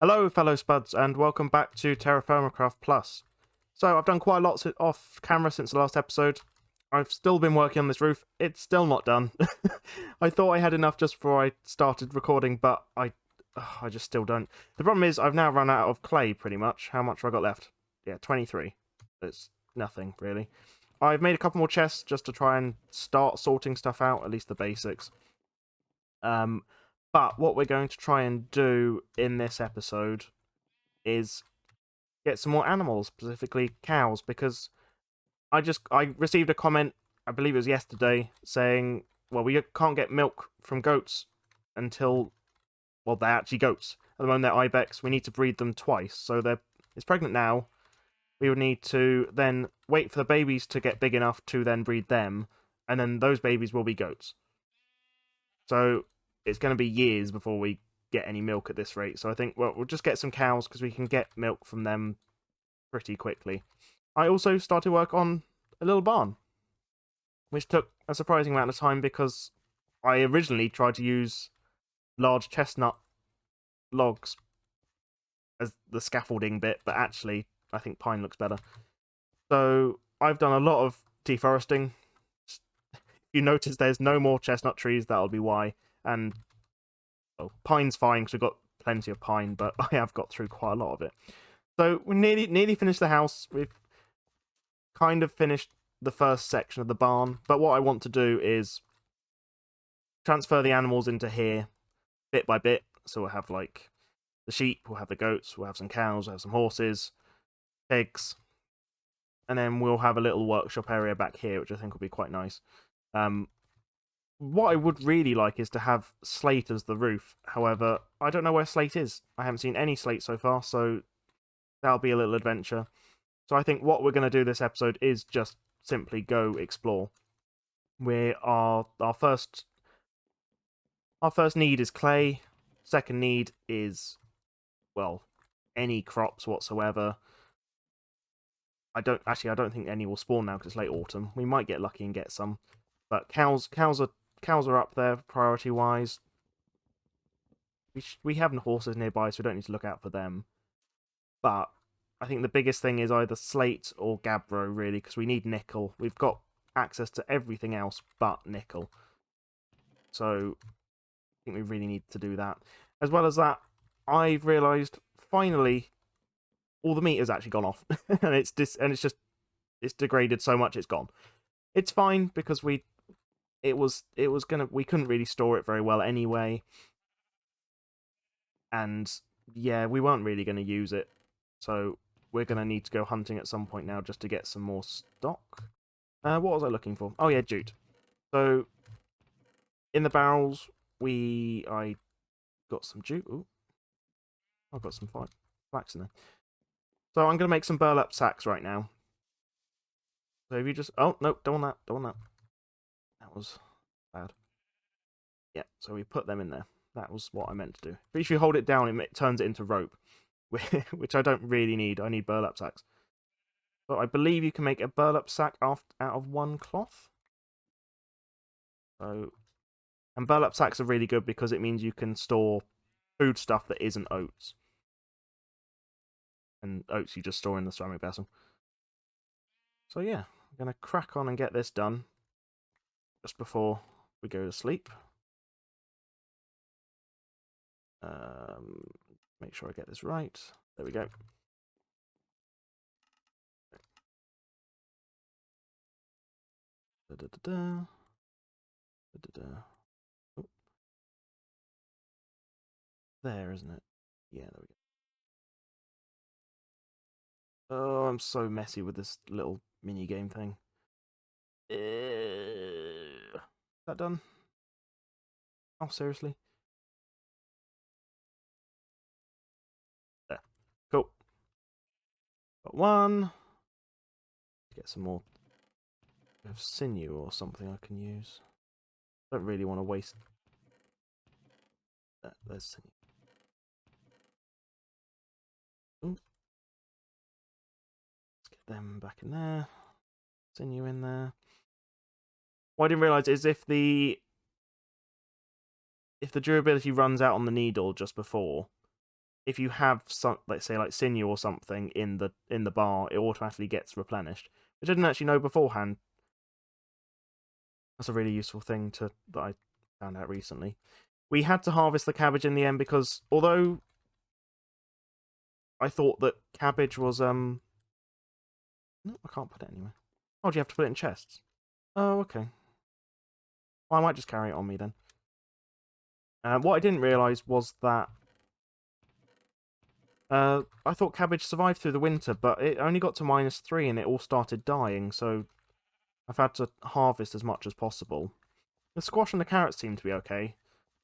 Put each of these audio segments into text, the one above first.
Hello, fellow spuds, and welcome back to TerraFirmaCraft Plus. So, I've done quite a lot off camera since the last episode. I've still been working on this roof. It's still not done. I thought I had enough just before I started recording, but I just still don't. The problem is, I've now run out of clay, pretty much. How much have I got left? Yeah, 23. It's nothing, really. I've made a couple more chests just to try and start sorting stuff out, at least the basics. But what we're going to try and do in this episode is get some more animals, specifically cows, because I received a comment, I believe it was yesterday, saying, well, we can't get milk from goats until, well, they're actually goats. At the moment, they're ibex. We need to breed them twice. So it's pregnant now. We would need to then wait for the babies to get big enough to then breed them, and then those babies will be goats. So it's going to be years before we get any milk at this rate. So I think, well, we'll just get some cows because we can get milk from them pretty quickly. I also started work on a little barn, which took a surprising amount of time because I originally tried to use large chestnut logs as the scaffolding bit, but actually I think pine looks better. So I've done a lot of deforesting. If you notice there's no more chestnut trees, that'll be why. And pine's fine because we've got plenty of pine, but I have got through quite a lot of it. So we nearly finished the house. We've kind of finished the first section of the barn, but what I want to do is transfer the animals into here bit by bit. So we'll have like the sheep, we'll have the goats, we'll have some cows, we'll have some horses, pigs, and then we'll have a little workshop area back here, which I think will be quite nice. What I would really like is to have slate as the roof. However, I don't know where slate is. I haven't seen any slate so far, so that'll be a little adventure. So I think what we're going to do this episode is just simply go explore. Our first need is clay. Second need is, well, any crops whatsoever. I don't think any will spawn now because it's late autumn. We might get lucky and get some, but cows are up there priority wise. We have horses nearby, so we don't need to look out for them. But I think the biggest thing is either slate or gabbro, really, because we need nickel. We've got access to everything else but nickel. So I think we really need to do that. As well as that, I've realised finally all the meat has actually gone off, and it's degraded so much it's gone. It's fine because we couldn't really store it very well anyway, and yeah, we weren't really going to use it, so we're going to need to go hunting at some point now just to get some more stock. What was I looking for? Oh yeah, jute. So in the barrels, I got some jute. Ooh, I've got some flax in there. So I'm going to make some burlap sacks right now. So if you just... Oh, no, don't want that. That was bad. Yeah, so we put them in there. That was what I meant to do. But if you hold it down, it turns it into rope, which I don't really need. I need burlap sacks. But I believe you can make a burlap sack out of one cloth. So, and burlap sacks are really good because it means you can store food stuff that isn't oats. And oats you just store in the ceramic vessel. So yeah, I'm going to crack on and get this done just before we go to sleep. Make sure I get this right. There we go. Oh. There, isn't it? Yeah, there we go. Oh, I'm so messy with this little mini game thing. Is that done? Oh, seriously? There. Cool. Got one. Get some more of sinew or something I can use. Don't really want to waste. There's sinew. Ooh. Let's get them back in there. Sinew in there. What I didn't realise is if the durability runs out on the needle just before, if you have some, let's say like sinew or something in the bar, it automatically gets replenished, which I didn't actually know beforehand. That's a really useful thing that I found out recently. We had to harvest the cabbage in the end because although I thought that cabbage was no, I can't put it anywhere. Oh, do you have to put it in chests? Oh, okay. Well, I might just carry it on me then. What I didn't realise was that I thought cabbage survived through the winter, but it only got to -3 and it all started dying, so I've had to harvest as much as possible. The squash and the carrots seem to be okay.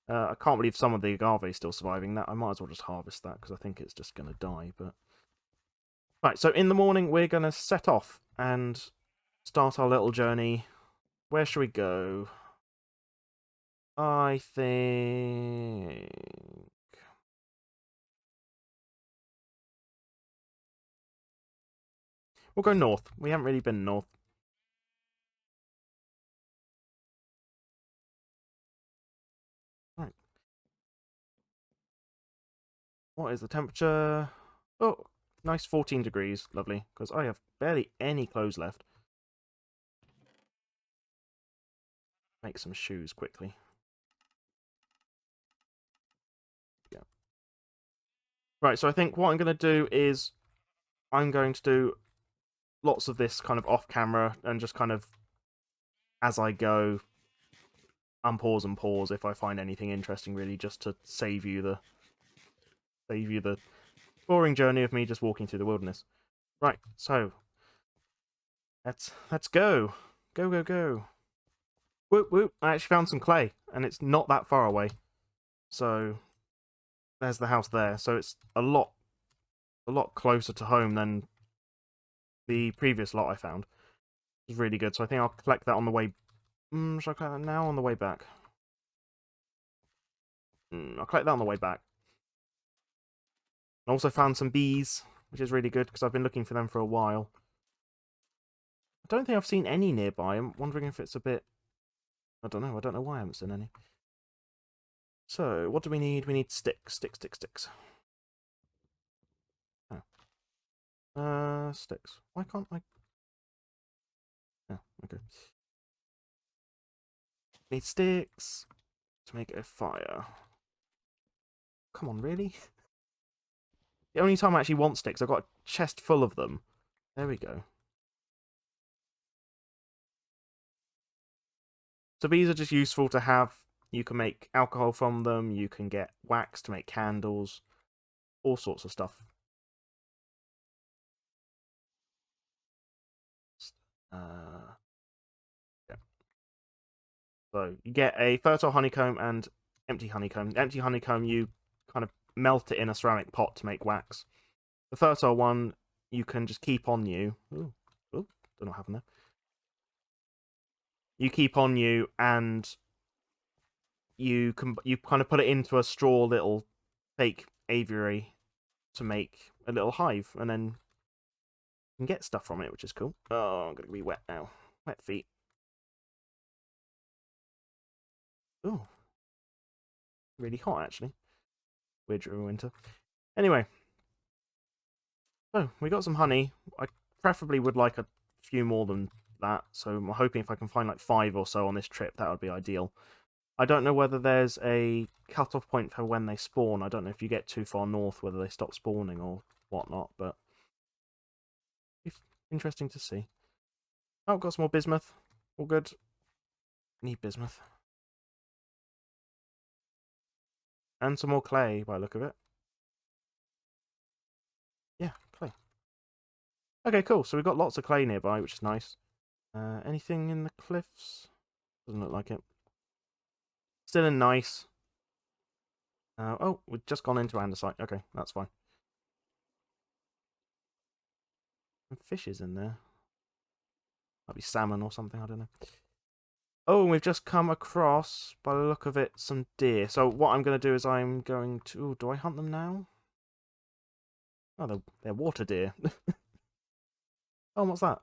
I can't believe some of the agave is still surviving. That I might as well just harvest that because I think it's just going to die. But right, so in the morning we're going to set off and start our little journey. Where should we go? I think we'll go north. We haven't really been north. Right. What is the temperature? Oh, nice 14 degrees. Lovely. Because I have barely any clothes left. Make some shoes quickly. Yeah. Right, so I think what I'm going to do is I'm going to do lots of this kind of off camera and just kind of as I go unpause and pause if I find anything interesting, really, just to save you the boring journey of me just walking through the wilderness. Right, so let's go. Go, go, go. Whoop whoop. I actually found some clay, and it's not that far away. So there's the house there. So it's a lot closer to home than the previous lot I found. It was really good. So I think I'll collect that on the way. Should I collect that now on the way back? I'll collect that on the way back. I also found some bees, which is really good because I've been looking for them for a while. I don't think I've seen any nearby. I'm wondering if it's a bit... I don't know. I don't know why I haven't seen any. So, what do we need? We need sticks. Sticks. Oh. Sticks. Why can't I... Oh, okay. Need sticks to make a fire. Come on, really? The only time I actually want sticks, I've got a chest full of them. There we go. So these are just useful to have. You can make alcohol from them. You can get wax to make candles. All sorts of stuff. Yeah. So you get a fertile honeycomb and empty honeycomb. Empty honeycomb, you kind of melt it in a ceramic pot to make wax. The fertile one, you can just keep on you. Ooh, don't know what happened there. You keep on you, and you kind of put it into a straw little fake aviary to make a little hive, and then you can get stuff from it, which is cool. Oh, I'm gonna be wet now. Wet feet. Oh, really hot actually. Weird during winter. Anyway, so we got some honey. I preferably would like a few more than that, so I'm hoping if I can find like 5 or so on this trip, that would be ideal. I don't know whether there's a cut-off point for when they spawn. I don't know if you get too far north whether they stop spawning or whatnot, but it's interesting to see. Oh, got some more bismuth. All good. Need bismuth. And some more clay by the look of it. Yeah, clay. Okay, cool. So we've got lots of clay nearby, which is nice. Anything in the cliffs? Doesn't look like it. Still in nice. Oh, we've just gone into andesite. Okay, that's fine. And fishes in there. Might be salmon or something, I don't know. Oh, we've just come across, by the look of it, some deer. So what I'm going to do is I'm going to... Ooh, do I hunt them now? Oh, they're water deer. Oh, what's that?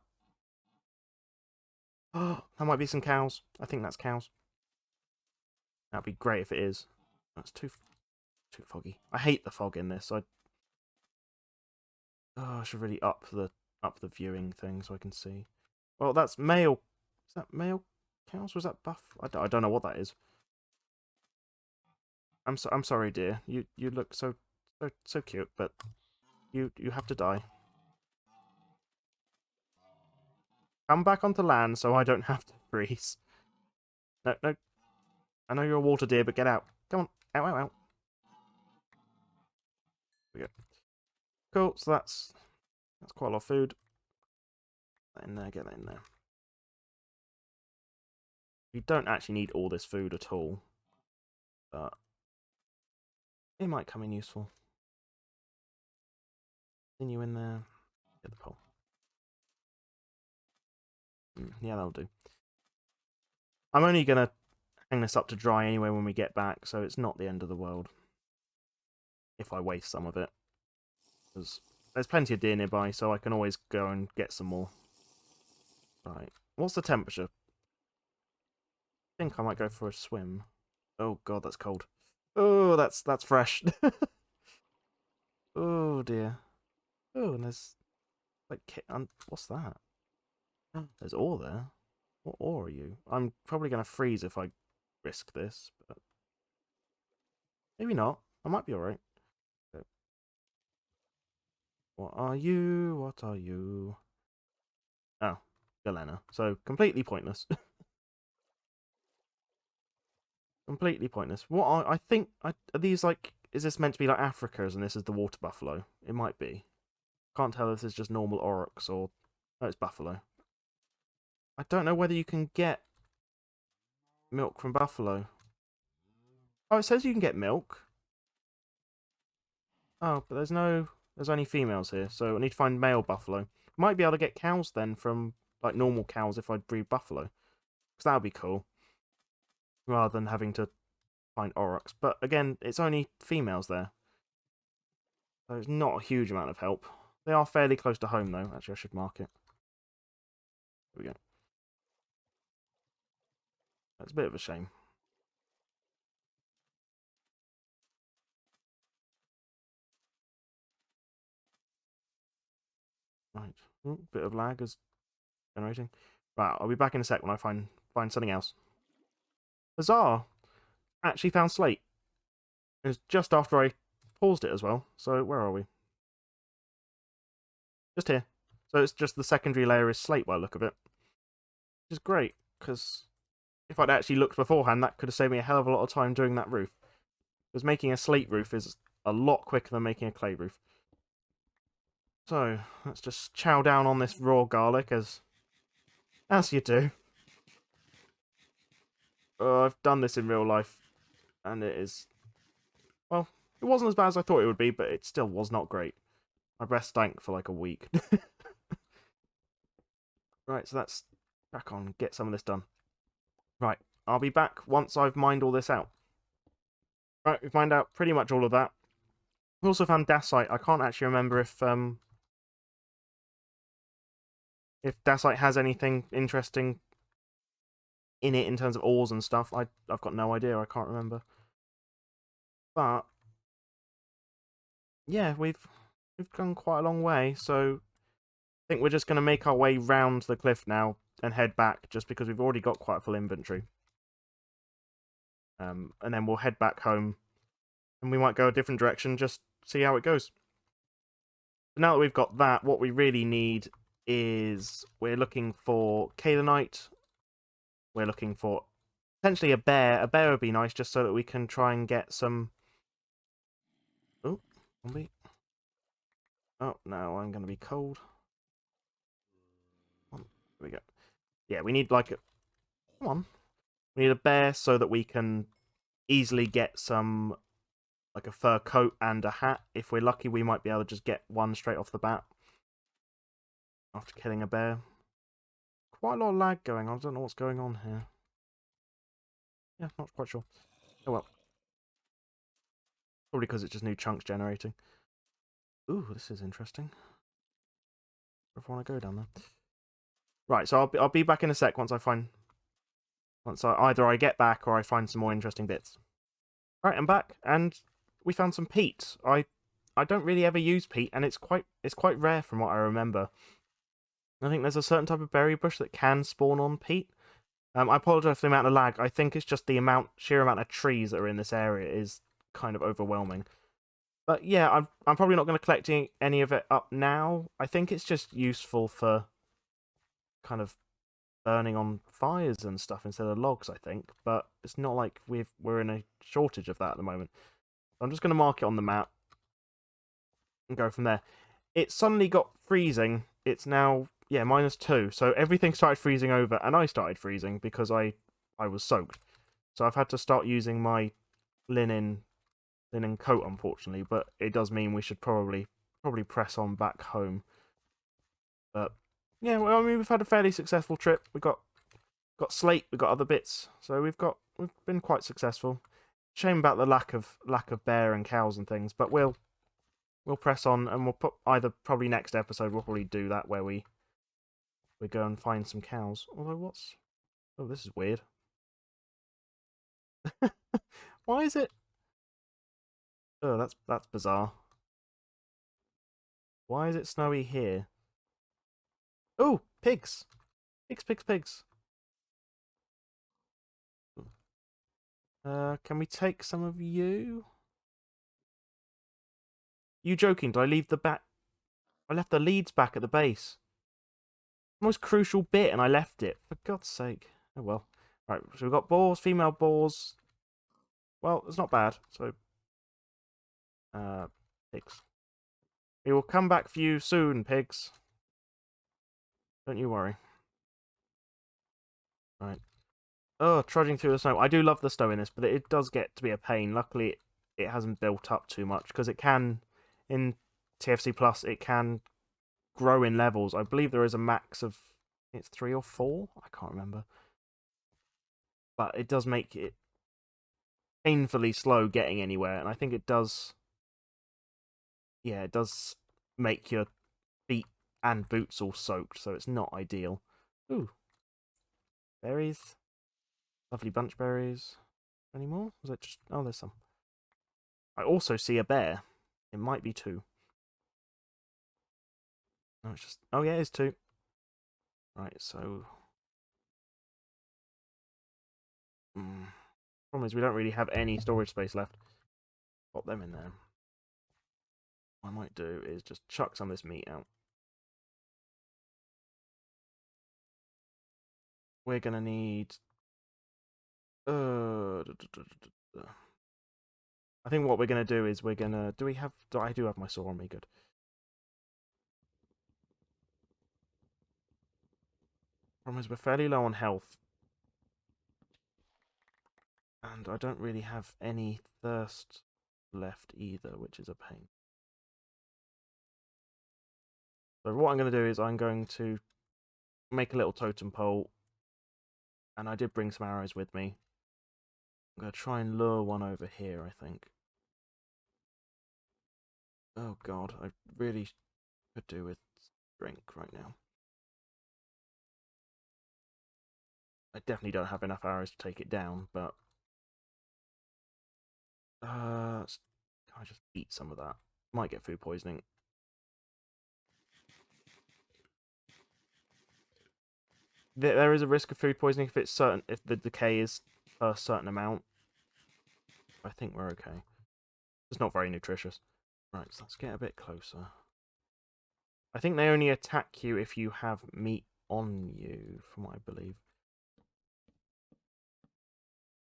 Oh, that might be some cows. I think that's cows. That'd be great if it is. That's too... Too foggy. I hate the fog in this. I should really up the viewing thing so I can see. Well, that's male. Is that male cows or is that buff? I don't know what that is. I'm sorry, dear. You look so cute, but you have to die. Come back onto land so I don't have to freeze. No, no. I know you're a water deer, but get out. Come on. Out, out, out. There we go. Cool. So that's quite a lot of food. Get that in there. Get that in there. We don't actually need all this food at all, but it might come in useful. Continue in there. Get the pole. Yeah, that'll do. I'm only gonna hang this up to dry anyway when we get back, so it's not the end of the world if I waste some of it. Because there's plenty of deer nearby, so I can always go and get some more. Right. What's the temperature? I think I might go for a swim. Oh god, that's cold. Oh, that's fresh. Oh dear. Oh, and there's like what's that? There's ore there. What ore are you? I'm probably gonna freeze if I risk this, but maybe not. I might be alright. Okay. What are you? What are you? Oh, Galena. So completely pointless. Completely pointless. I think are these like? Is this meant to be like Africa's and this is the water buffalo? It might be. Can't tell if this is just normal aurochs or it's buffalo. I don't know whether you can get milk from buffalo. Oh, it says you can get milk. Oh, but there's only females here, so I need to find male buffalo. Might be able to get cows then from like normal cows if I breed buffalo, because that would be cool. Rather than having to find aurochs. But again, it's only females there, so it's not a huge amount of help. They are fairly close to home though. Actually, I should mark it. There we go. That's a bit of a shame. Right. Ooh, bit of lag is generating. Right, I'll be back in a sec when I find something else. Huzzah! Actually found slate. It was just after I paused it as well. So where are we? Just here. So it's just the secondary layer is slate by the look of it. Which is great, because if I'd actually looked beforehand, that could have saved me a hell of a lot of time doing that roof. Because making a slate roof is a lot quicker than making a clay roof. So, let's just chow down on this raw garlic as you do. I've done this in real life, and it is... Well, it wasn't as bad as I thought it would be, but it still was not great. My breath stank for like a week. Right, so that's crack on, get some of this done. Right, I'll be back once I've mined all this out. Right, we've mined out pretty much all of that. We also found dacite. I can't actually remember if dacite has anything interesting in it in terms of ores and stuff. I've got no idea. I can't remember. But yeah, we've gone quite a long way. So I think we're just going to make our way round the cliff now and head back, just because we've already got quite a full inventory. And then we'll head back home, and we might go a different direction. Just see how it goes. So now that we've got that, what we really need is we're looking for kaolinite. We're looking for potentially a bear. A bear would be nice, just so that we can try and get some... Oh, zombie. Oh, no, I'm going to be cold. There we go. Yeah, we need like a... Come on. We need a bear so that we can easily get some... like a fur coat and a hat. If we're lucky, we might be able to just get one straight off the bat. After killing a bear. Quite a lot of lag going on. I don't know what's going on here. Yeah, not quite sure. Oh well. Probably because it's just new chunks generating. Ooh, this is interesting. If I want to go down there. Right, so I'll be back in a sec once either I get back or I find some more interesting bits. Right, I'm back, and we found some peat. I don't really ever use peat, and it's quite rare from what I remember. I think there's a certain type of berry bush that can spawn on peat. I apologize for the amount of lag. I think it's just the sheer amount of trees that are in this area is kind of overwhelming. But yeah, I'm probably not going to collect any of it up now. I think it's just useful for kind of burning on fires and stuff instead of logs, I think. But it's not like we're in a shortage of that at the moment. So I'm just going to mark it on the map and go from there. It suddenly got freezing. It's now, yeah, -2. So everything started freezing over, and I started freezing because I was soaked. So I've had to start using my linen coat, unfortunately. But it does mean we should probably press on back home. But yeah, well, I mean, we've had a fairly successful trip. We got slate, we got other bits, so we've been quite successful. Shame about the lack of bear and cows and things, but we'll press on, and we'll put either probably next episode we'll probably do that where we go and find some cows. Although oh, this is weird. Why is it? Oh, that's bizarre. Why is it snowy here? Oh, pigs! Pigs! Can we take some of you? You joking? Did I leave the back? I left the leads back at the base. Most crucial bit, and I left it. For God's sake. Oh well. Right, so we've got boars, female boars. Well, it's not bad. So, pigs. We will come back for you soon, pigs. Don't you worry. Right. Oh, trudging through the snow. I do love the snow in this, but it does get to be a pain. Luckily, it hasn't built up too much, because it can, in TFC Plus, it can grow in levels. I believe there is a max of, it's 3 or 4? I can't remember. But it does make it painfully slow getting anywhere, and I think it does, yeah, it does make your feet and boots all soaked, so it's not ideal. Ooh, berries. Lovely bunch berries. Any more? Was it just... Oh, there's some. I also see a bear. It might be 2. No, it's just... Oh, yeah, it's 2. Right, so... Problem is we don't really have any storage space left. Pop them in there. What I might do is just chuck some of this meat out. We're gonna need... I think what we're gonna do is we're gonna... Do we have... I do have my saw on me, good. Problem is we're fairly low on health. And I don't really have any thirst left either, which is a pain. So what I'm going to do is I'm going to make a little totem pole. And I did bring some arrows with me. I'm going to try and lure one over here, I think. Oh god, I really could do with drink right now. I definitely don't have enough arrows to take it down, but... can I just eat some of that? Might get food poisoning. There is a risk of food poisoning if the decay is a certain amount. I think we're okay. It's not very nutritious. Right, so let's get a bit closer. I think they only attack you if you have meat on you, from what I believe.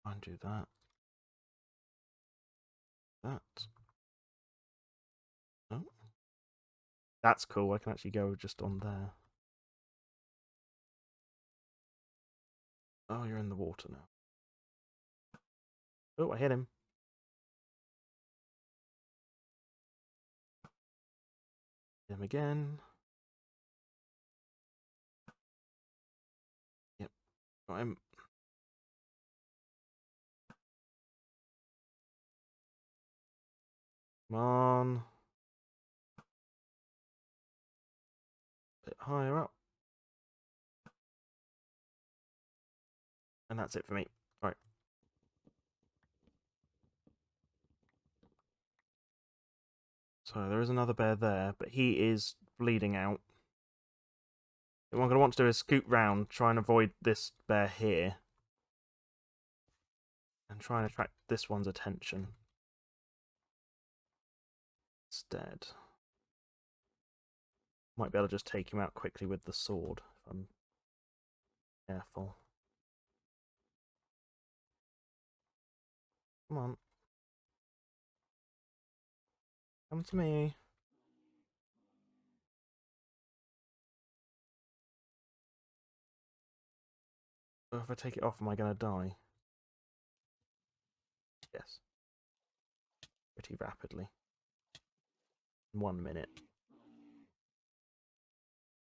Try and do that. That. Oh. That's cool. I can actually go just on there. Oh, you're in the water now. Oh, I hit him. Hit him again. Yep. Got him. Come on. A bit higher up. And that's it for me. Right. So there is another bear there, but he is bleeding out. What I'm going to want to do is scoot round, try and avoid this bear here. And try and attract this one's attention instead. Might be able to just take him out quickly with the sword, if I'm careful. Come on. Come to me. Oh, if I take it off, am I going to die? Yes. Pretty rapidly. In 1 minute.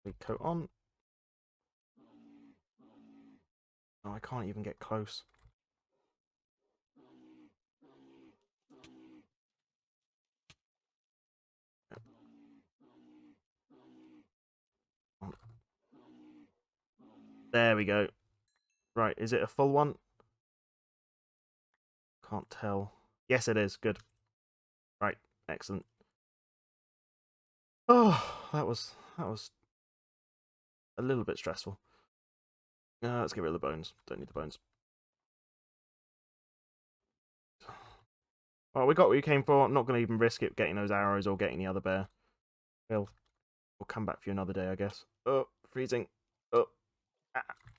Big coat on. Oh, I can't even get close. There we go. Right, is it a full one? Can't tell. Yes, it is. Good. Right, excellent. Oh, that was a little bit stressful. Let's get rid of the bones. Don't need the bones. Well, we got what you came for. Not going to even risk it getting those arrows or getting the other bear. We'll come back for you another day, I guess. Oh, freezing. Oh,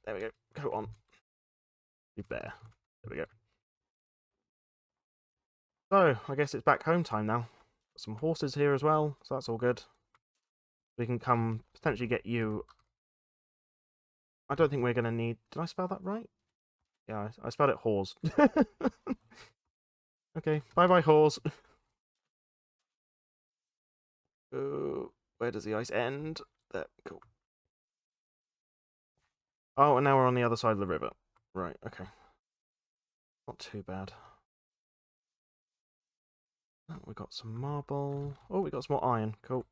there we go. Go on. You bear. There we go. So, I guess it's back home time now. Got some horses here as well, so that's all good. We can come potentially get you. I don't think we're going to need. Did I spell that right? Yeah, I spelled it whores. Okay, bye-bye, whores. Where does the ice end? There, cool. Oh, and now we're on the other side of the river. Right, okay. Not too bad. Oh, we got some marble. Oh, we got some more iron. Cool.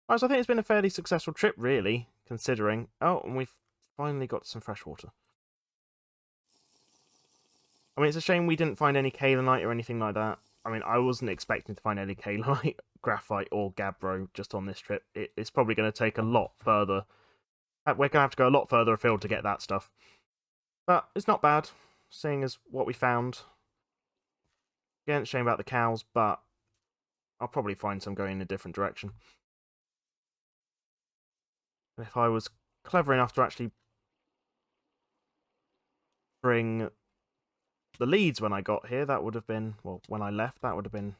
Alright, so I think it's been a fairly successful trip, really, considering. Oh, and we've finally got some fresh water. I mean, it's a shame we didn't find any kaolinite or anything like that. I mean, I wasn't expecting to find any kaolinite, graphite, or gabbro just on this trip. It's probably going to take a lot further. We're going to have to go a lot further afield to get that stuff. But it's not bad, seeing as what we found. Again, it's a shame about the cows, but I'll probably find some going in a different direction. And if I was clever enough to actually bring the leads when I got here, that would have been, well, when I left, that would have been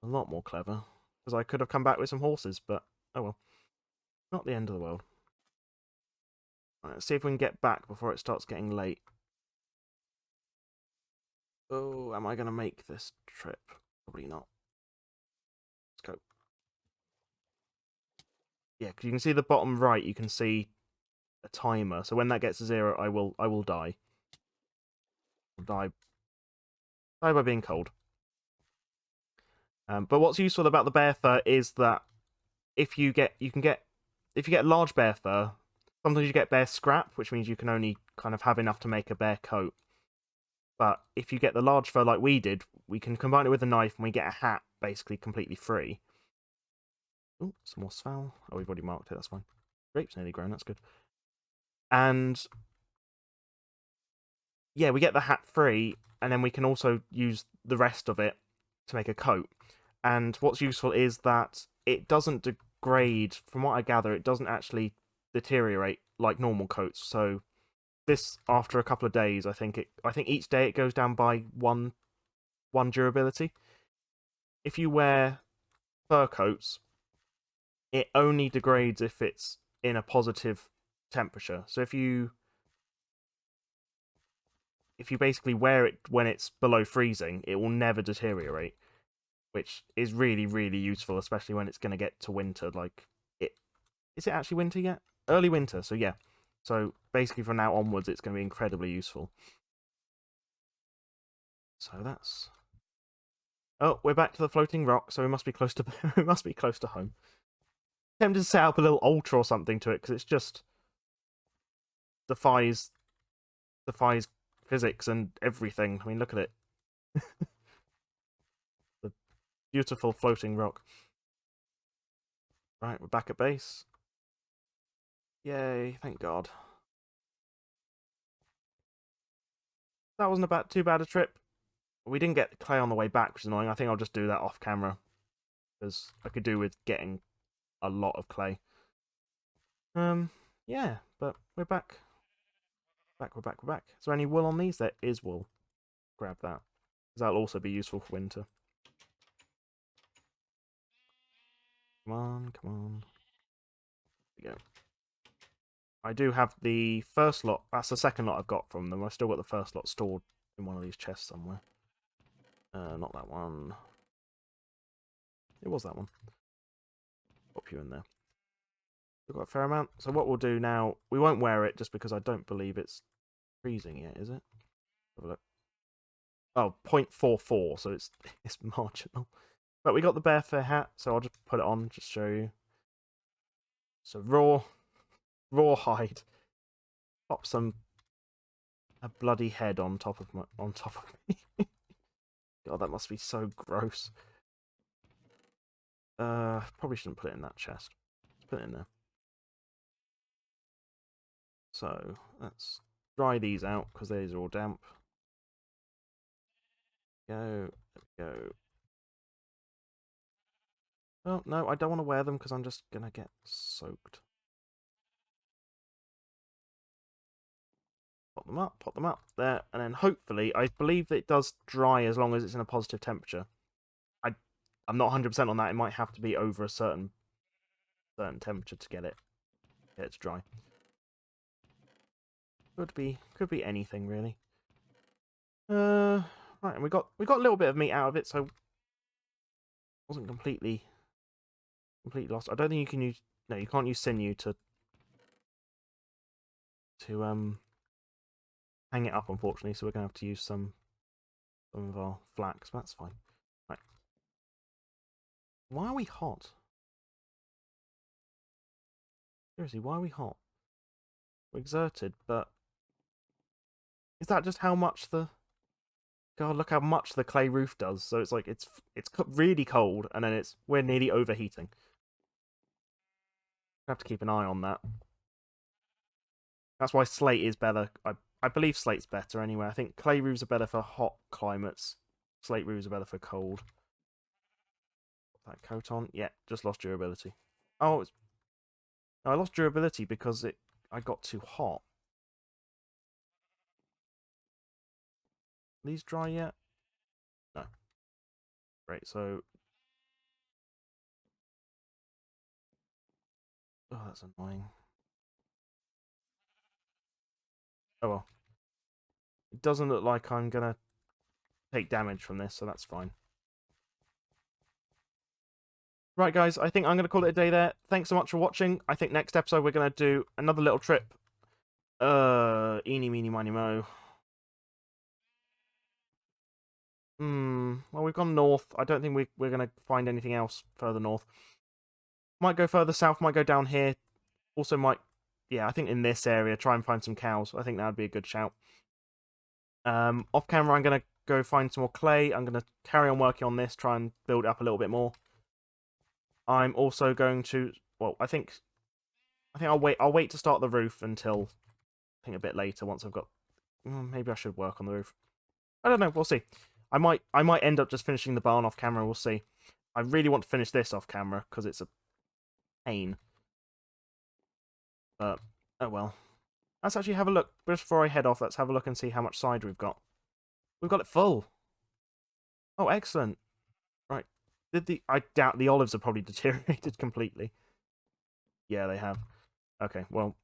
a lot more clever. Because I could have come back with some horses, but oh well. Not the end of the world. Right, let's see if we can get back before it starts getting late. Oh, am I going to make this trip? Probably not. Let's go. Yeah, because you can see the bottom right, you can see a timer. So when that gets to 0, I will die. I'll die by being cold. But what's useful about the bear fur is that if you get large bear fur, sometimes you get bear scrap, which means you can only kind of have enough to make a bear coat. But if you get the large fur like we did, we can combine it with a knife and we get a hat basically completely free. Oh, some more sval. Oh, we've already marked it, that's fine. Grape's nearly grown, that's good. And yeah, we get the hat free, and then we can also use the rest of it to make a coat. And what's useful is that it doesn't degrade, from what I gather, it doesn't actually deteriorate like normal coats. So this, after a couple of days, I think each day it goes down by one durability. If you wear fur coats, it only degrades if it's in a positive temperature. So if you basically wear it when it's below freezing, it will never deteriorate, which is really, really useful, especially when it's going to get to winter. Like, is it actually winter yet? Early winter, so yeah. So basically from now onwards, it's going to be incredibly useful. So that's... Oh, we're back to the floating rock, so we must be close to we must be close to home. Tempted to set up a little altar or something to it, because it's just defies physics and everything. I mean, look at it. The Beautiful floating rock. Right, we're back at base. Yay, thank God. That wasn't too bad a trip. We didn't get clay on the way back, which is annoying. I think I'll just do that off camera, because I could do with getting a lot of clay. Yeah, but we're back. We're back. Is there any wool on these? There is wool. Grab that, because that'll also be useful for winter. Come on. There we go. I do have the first lot. That's the second lot I've got from them. I've still got the first lot stored in one of these chests somewhere. Not that one. It was that one. Pop you in there. We've got a fair amount. So what we'll do now, we won't wear it just because I don't believe it's freezing yet, is it? Have a look. Oh, 0.44, so it's marginal. But we got the bear fur hat, so I'll just put it on, just show you. So raw hide. Pop a bloody head on top of me. God, that must be so gross. Probably shouldn't put it in that chest. Let's put it in there. So let's dry these out because these are all damp. There we go. Oh no, I don't want to wear them because I'm just gonna get soaked. Pop them up there, and then hopefully, I believe that it does dry as long as it's in a positive temperature. I'm not 100% on that. It might have to be over a certain temperature to get it to dry. Could be anything really. Right, and we got a little bit of meat out of it, so wasn't completely lost. I don't think you can use you can't use sinew to hang it up, unfortunately. So we're gonna have to use some of our flax. But that's fine. Right. Why are we hot? Seriously, why are we hot? We're exerted, but is that just how much the... God, look how much the clay roof does. So it's like it's really cold, and then we're nearly overheating. I have to keep an eye on that. That's why slate is better. I believe slate's better anyway. I think clay roofs are better for hot climates. Slate roofs are better for cold. Put that coat on. Yeah, just lost durability. Oh, no, I lost durability because I got too hot. Are these dry yet? No. Great, so... Oh, that's annoying. Oh well. It doesn't look like I'm gonna take damage from this, so that's fine. Right, guys, I think I'm gonna call it a day there. Thanks so much for watching. I think next episode we're gonna do another little trip. Eeny, meeny, miny, mo. Well, we've gone north. I don't think we're going to find anything else further north. Might go further south, might go down here. Also might, yeah, I think in this area, try and find some cows. I think that would be a good shout. Off camera, I'm going to go find some more clay. I'm going to carry on working on this, try and build it up a little bit more. I'm also going to, well, I think I'll wait to start the roof until, I think a bit later once I've got, maybe I should work on the roof. I don't know, we'll see. I might end up just finishing the barn off camera, we'll see. I really want to finish this off camera, because it's a pain. But, oh well. Let's actually have a look. Just before I head off, let's have a look and see how much cider we've got. We've got it full. Oh, excellent. Right. I doubt the olives have probably deteriorated completely. Yeah, they have. Okay, well.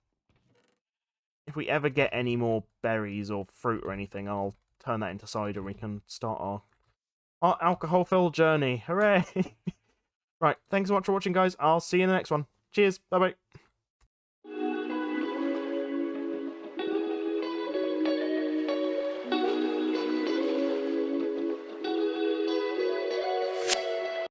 If we ever get any more berries or fruit or anything, I'll turn that into cider and we can start our alcohol-filled journey. Hooray! Right, thanks so much for watching, guys. I'll see you in the next one. Cheers. Bye-bye.